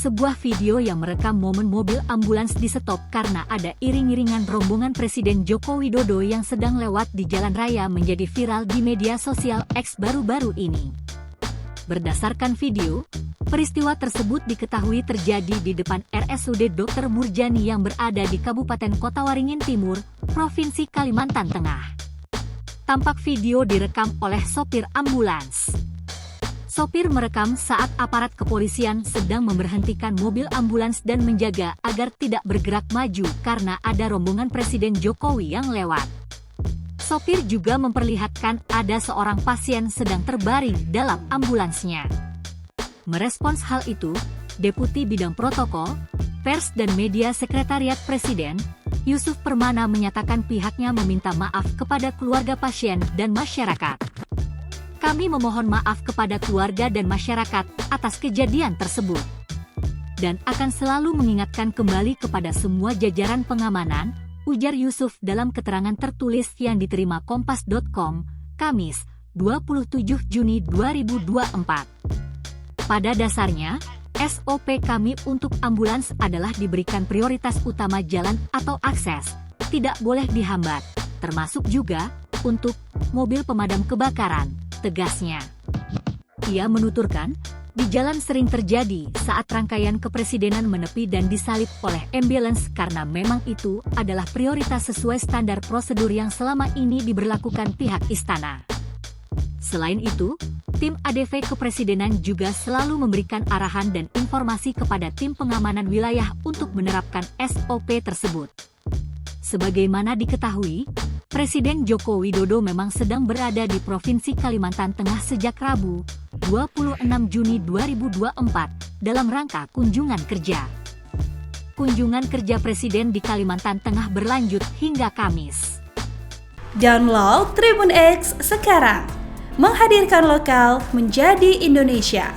sebuah video yang merekam momen mobil ambulans di-stop karena ada iring-iringan rombongan Presiden Joko Widodo yang sedang lewat di jalan raya menjadi viral di media sosial X baru-baru ini. Berdasarkan video, peristiwa tersebut diketahui terjadi di depan RSUD Dr. Murjani yang berada di Kabupaten Kota Waringin Timur, Provinsi Kalimantan Tengah. Tampak video direkam oleh sopir ambulans. Sopir merekam saat aparat kepolisian sedang memberhentikan mobil ambulans dan menjaga agar tidak bergerak maju karena ada rombongan Presiden Jokowi yang lewat. Sopir juga memperlihatkan ada seorang pasien sedang terbaring dalam ambulansnya. Merespons hal itu, Deputi Bidang Protokol, Pers dan Media Sekretariat Presiden, Yusuf Permana menyatakan pihaknya meminta maaf kepada keluarga pasien dan masyarakat. Kami memohon maaf kepada keluarga dan masyarakat atas kejadian tersebut. Dan akan selalu mengingatkan kembali kepada semua jajaran pengamanan, ujar Yusuf dalam keterangan tertulis yang diterima Kompas.com, Kamis, 27 Juni 2024. Pada dasarnya, SOP kami untuk ambulans adalah diberikan prioritas utama jalan atau akses, tidak boleh dihambat, termasuk juga untuk mobil pemadam kebakaran, tegasnya. Ia menuturkan, di jalan sering terjadi saat rangkaian kepresidenan menepi dan disalip oleh ambulans karena memang itu adalah prioritas sesuai standar prosedur yang selama ini diberlakukan pihak istana. Selain itu, tim ADV Kepresidenan juga selalu memberikan arahan dan informasi kepada tim pengamanan wilayah untuk menerapkan SOP tersebut. Sebagaimana diketahui, Presiden Joko Widodo memang sedang berada di Provinsi Kalimantan Tengah sejak Rabu, 26 Juni 2024, dalam rangka kunjungan kerja. Kunjungan kerja Presiden di Kalimantan Tengah berlanjut hingga Kamis. Download Tribun X sekarang, menghadirkan lokal menjadi Indonesia.